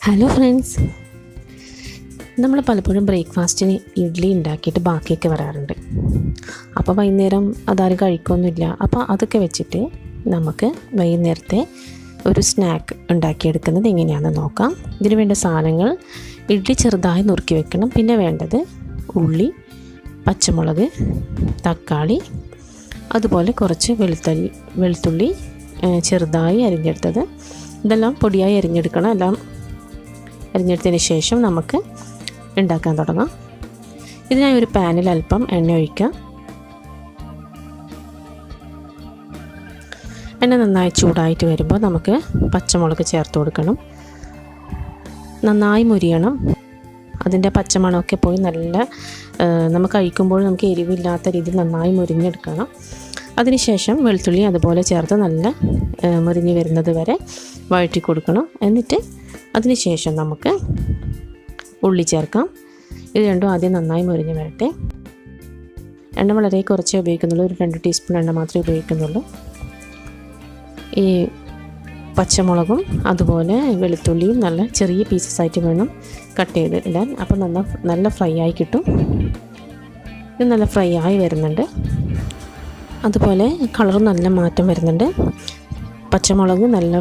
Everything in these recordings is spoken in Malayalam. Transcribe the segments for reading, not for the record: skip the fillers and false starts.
ഹലോ ഫ്രണ്ട്സ്, നമ്മൾ പലപ്പോഴും ബ്രേക്ക്ഫാസ്റ്റിന് ഇഡ്ഡലി ഉണ്ടാക്കിയിട്ട് ബാക്കിയൊക്കെ വരാറുണ്ട്. അപ്പോൾ വൈകുന്നേരം അതാരും കഴിക്കൊന്നുമില്ല. അപ്പോൾ അതൊക്കെ വെച്ചിട്ട് നമുക്ക് വൈകുന്നേരത്തെ ഒരു സ്നാക്ക് ഉണ്ടാക്കിയെടുക്കുന്നത് എങ്ങനെയാണെന്ന് നോക്കാം. ഇതിന് വേണ്ട സാധനങ്ങൾ: ഇഡ്ഡലി ചെറുതായി നുറുക്കി വെക്കണം, പിന്നെ വേണ്ടത് ഉള്ളി, പച്ചമുളക്, തക്കാളി, അതുപോലെ കുറച്ച് വെളുത്തുള്ളി ചെറുതായി അരിഞ്ഞെടുത്തത്. ഇതെല്ലാം പൊടിയായി അരിഞ്ഞെടുക്കണം. എല്ലാം അരിഞ്ഞെടുത്തതിന് ശേഷം നമുക്ക് ഉണ്ടാക്കാൻ തുടങ്ങാം. ഇതിനായി ഒരു പാനിൽ അല്പം എണ്ണ ഒഴിക്കാം. എണ്ണ നന്നായി ചൂടായിട്ട് വരുമ്പോൾ നമുക്ക് പച്ചമുളക് ചേർത്ത് കൊടുക്കണം. നന്നായി മുരിയണം. അതിൻ്റെ പച്ചമണമൊക്കെ പോയി നമുക്ക് കഴിക്കുമ്പോൾ നമുക്ക് എരിവില്ലാത്ത രീതിയിൽ നന്നായി മുരിഞ്ഞെടുക്കണം. അതിനുശേഷം വെളുത്തുള്ളി അതുപോലെ ചേർത്ത് നല്ല മുരിഞ്ഞ് വരുന്നത് വരെ വഴറ്റി കൊടുക്കണം. എന്നിട്ട് അതിനുശേഷം നമുക്ക് ഉള്ളി ചേർക്കാം. ഇത് രണ്ടും ആദ്യം നന്നായി മുരിഞ്ഞ് വരട്ടെ. എണ്ണ വളരെ കുറച്ചേ ഉപയോഗിക്കുന്നുള്ളൂ. ഒരു 2 ടീസ്പൂൺ എണ്ണ മാത്രമേ ഉപയോഗിക്കുന്നുള്ളൂ. ഈ പച്ചമുളകും അതുപോലെ വെളുത്തുള്ളിയും നല്ല ചെറിയ പീസസ് ആയിട്ട് വേണം കട്ട് ചെയ്ത് ഇടാൻ. അപ്പോൾ നല്ല ഫ്രൈ ആയി കിട്ടും. ഇത് നല്ല ഫ്രൈ ആയി വരുന്നുണ്ട്. അതുപോലെ കളറും നല്ല മാറ്റം വരുന്നുണ്ട്. പച്ചമുളക് നല്ല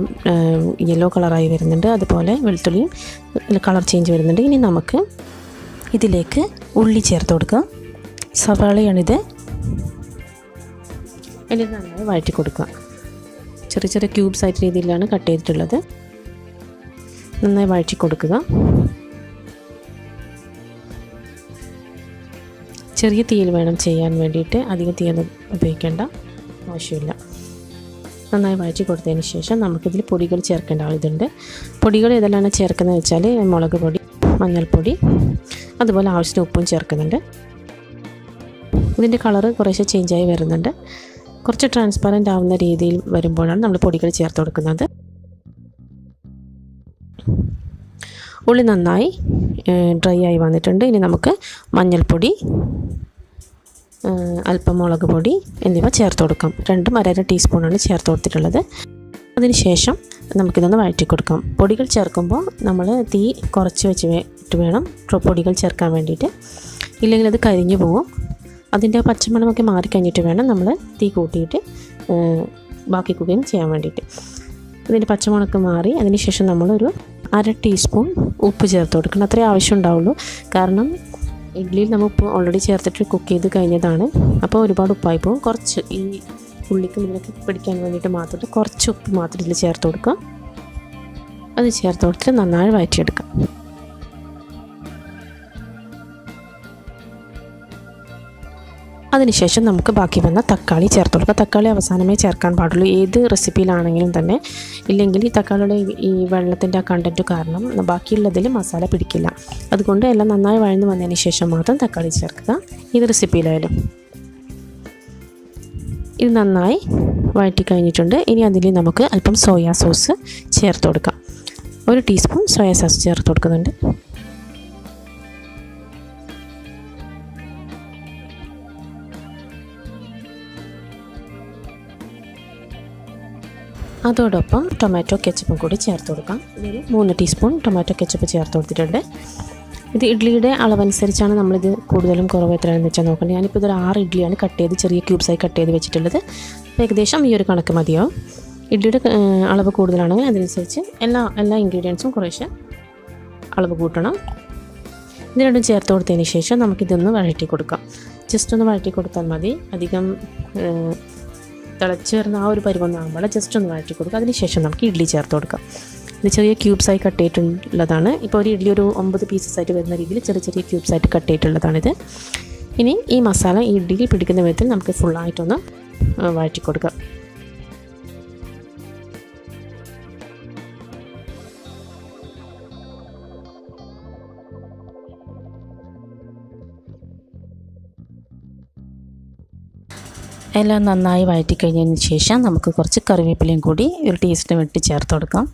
യെല്ലോ കളറായി വരുന്നുണ്ട്. അതുപോലെ വെളുത്തുള്ളിയും കളർ ചേഞ്ച് വരുന്നുണ്ട്. ഇനി നമുക്ക് ഇതിലേക്ക് ഉള്ളി ചേർത്ത് കൊടുക്കാം. സവാളയാണിത്. എന്നിട്ട് നന്നായി വഴറ്റി കൊടുക്കുക. ചെറിയ ചെറിയ ക്യൂബ്സ് ആയിട്ട് രീതിയിലാണ് കട്ട് ചെയ്തിട്ടുള്ളത്. നന്നായി വഴറ്റി കൊടുക്കുക. ചെറിയ തീയിൽ വേണം ചെയ്യാൻ വേണ്ടിയിട്ട്. അധികം തീയൊന്നും ഉപയോഗിക്കേണ്ട ആവശ്യമില്ല. നന്നായി വഴറ്റി കൊടുത്തതിന് ശേഷം നമുക്കിതിൽ പൊടികൾ ചേർക്കേണ്ട ആവശ്യമുണ്ട്. പൊടികൾ ഏതെല്ലാം ചേർക്കുന്നത് വെച്ചാൽ മുളക് പൊടി, മഞ്ഞൾപ്പൊടി, അതുപോലെ ആവശ്യത്തിന് ഉപ്പും ചേർക്കുന്നുണ്ട്. ഇതിൻ്റെ കളറ് കുറേശ്ശെ ചേഞ്ചായി വരുന്നുണ്ട്. കുറച്ച് ട്രാൻസ്പെറൻ്റ് ആവുന്ന രീതിയിൽ വരുമ്പോഴാണ് നമ്മൾ പൊടികൾ ചേർത്ത് കൊടുക്കുന്നത്. ഉള്ളി നന്നായി ഡ്രൈ ആയി വന്നിട്ടുണ്ട്. ഇനി നമുക്ക് മഞ്ഞൾപ്പൊടി, അല്പം മുളക് പൊടി എന്നിവ ചേർത്ത് കൊടുക്കാം. 2 ടീസ്പൂണാണ് ചേർത്ത് കൊടുത്തിട്ടുള്ളത്. അതിനുശേഷം നമുക്കിതൊന്ന് വഴറ്റി കൊടുക്കാം. പൊടികൾ ചേർക്കുമ്പോൾ നമ്മൾ തീ കുറച്ച് വെച്ചിട്ട് വേണം പൊടികൾ ചേർക്കാൻ വേണ്ടിയിട്ട്. ഇല്ലെങ്കിൽ അത് കരിഞ്ഞു പോകും. അതിൻ്റെ പച്ചമണമൊക്കെ മാറിക്കഴിഞ്ഞിട്ട് വേണം നമ്മൾ തീ കൂട്ടിയിട്ട് ബാക്കി കുക്കിങ് ചെയ്യാൻ വേണ്ടിയിട്ട്. ഇതിൻ്റെ പച്ചമണമൊക്കെ മാറി അതിനുശേഷം നമ്മളൊരു 1/2 ടീസ്പൂൺ ഉപ്പ് ചേർത്ത് കൊടുക്കണം. അത്രേ ആവശ്യം ഉണ്ടാവുള്ളൂ. കാരണം ഇഡ്ഡലിയിൽ നമ്മൾ ഉപ്പ് ഓൾറെഡി ചേർത്തിട്ട് കുക്ക് ചെയ്ത് കഴിഞ്ഞതാണ്. അപ്പോൾ ഒരുപാട് ഉപ്പായി പോകും. കുറച്ച് ഈ ഉള്ളിക്കും ഇതിനൊക്കെ പിടിക്കാൻ വേണ്ടിയിട്ട് മാത്രം കുറച്ച് ഉപ്പ് മാത്രം ഇതിൽ ചേർത്ത് കൊടുക്കുക. അത് ചേർത്ത് കൊടുത്തിട്ട് നന്നായി വഴറ്റിയെടുക്കാം. അതിനുശേഷം നമുക്ക് ബാക്കി വന്ന തക്കാളി ചേർത്ത് കൊടുക്കുക. തക്കാളി അവസാനമേ ചേർക്കാൻ പാടുള്ളൂ ഏത് റെസിപ്പിയിലാണെങ്കിലും തന്നെ. ഇല്ലെങ്കിൽ ഈ തക്കാളിയുടെ ഈ വെള്ളത്തിൻ്റെ ആ കണ്ടൻറ്റ് കാരണം ബാക്കിയുള്ളതിൽ മസാല പിടിക്കില്ല. അതുകൊണ്ട് എല്ലാം നന്നായി വഴന്ന് വന്നതിന് ശേഷം മാത്രം തക്കാളി ചേർക്കുക, ഏത് റെസിപ്പിയിലായാലും. ഇത് നന്നായി വഴറ്റി കഴിഞ്ഞിട്ടുണ്ട്. ഇനി അതിൽ നമുക്ക് അല്പം സോയാ സോസ് ചേർത്ത് കൊടുക്കാം. 1 ടീസ്പൂൺ സോയാ സോസ് ചേർത്ത് കൊടുക്കുന്നുണ്ട്. അതോടൊപ്പം ടൊമാറ്റോ കെച്ചപ്പും കൂടി ചേർത്ത് കൊടുക്കാം. ഇതിൽ 3 ടീസ്പൂൺ ടൊമാറ്റോ കെച്ചപ്പ് ചേർത്ത് കൊടുത്തിട്ടുണ്ട്. ഇത് ഇഡ്ഡലിയുടെ അളവനുസരിച്ചാണ് നമ്മളിത് കൂടുതലും കുറവ് എത്രയാണെന്ന് വെച്ചാൽ നോക്കേണ്ടത്. ഞാനിപ്പോൾ ഇതൊരു 6 ഇഡ്ഡലിയാണ് കട്ട് ചെയ്ത് ചെറിയ ക്യൂബ്സായി കട്ട് ചെയ്ത് വെച്ചിട്ടുള്ളത്. അപ്പോൾ ഏകദേശം ഈ ഒരു കണക്ക് മതിയാവും. ഇഡ്ഡലിയുടെ അളവ് കൂടുതലാണെങ്കിൽ അതനുസരിച്ച് എല്ലാ ഇൻഗ്രീഡിയൻസും കുറേശ്ശെ അളവ് കൂട്ടണം. ഇത് രണ്ടും ചേർത്ത് കൊടുത്തതിന് ശേഷം നമുക്കിതൊന്ന് വഴറ്റി കൊടുക്കാം. ജസ്റ്റ് ഒന്ന് വഴറ്റി കൊടുത്താൽ മതി. അധികം തിളച്ച് വരുന്ന ആ ഒരു പരുവൊന്നാകുമ്പോൾ ജസ്റ്റ് ഒന്ന് വഴറ്റി കൊടുക്കുക. അതിനുശേഷം നമുക്ക് ഇഡ്ഡലി ചേർത്ത് കൊടുക്കാം. ഇത് ചെറിയ ക്യൂബ്സായി കട്ട് ചെയ്തിട്ടുള്ളതാണ്. ഇപ്പോൾ ഒരു ഇഡ്ഡലി ഒരു 9 പീസസ് ആയിട്ട് വരുന്ന രീതിയിൽ ചെറിയ ക്യൂബ്സായിട്ട് കട്ട് ചെയ്തിട്ടുള്ളതാണിത്. ഇനി ഈ മസാല ഈ ഇഡ്ഡലി പിടിക്കുന്ന വിധത്തിൽ നമുക്ക് ഫുള്ളായിട്ടൊന്ന് വഴറ്റി കൊടുക്കാം. എല്ലാം നന്നായി വഴറ്റി കഴിഞ്ഞതിന് ശേഷം നമുക്ക് കുറച്ച് കറിവേപ്പിലയും കൂടി ഒരു ടേസ്റ്റിന് വേണ്ടി ചേർത്ത് കൊടുക്കാം.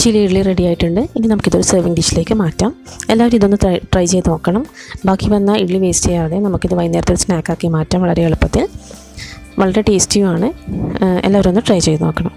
ചില്ലി ഇഡ്ഡലി റെഡി ആയിട്ടുണ്ട്. ഇനി നമുക്കിതൊരു സെർവിങ് ഡിഷിലേക്ക് മാറ്റാം. എല്ലാവരും ഇതൊന്ന് ട്രൈ ചെയ്ത് നോക്കണം. ബാക്കി വന്ന ഇഡ്ഡലി വേസ്റ്റ് ചെയ്യാതെ നമുക്കിത് വൈകുന്നേരത്തെ സ്നാക്കാക്കി മാറ്റാം. വളരെ എളുപ്പത്തിൽ, വളരെ ടേസ്റ്റിയുമാണ്. എല്ലാവരും ഒന്ന് ട്രൈ ചെയ്ത് നോക്കണം.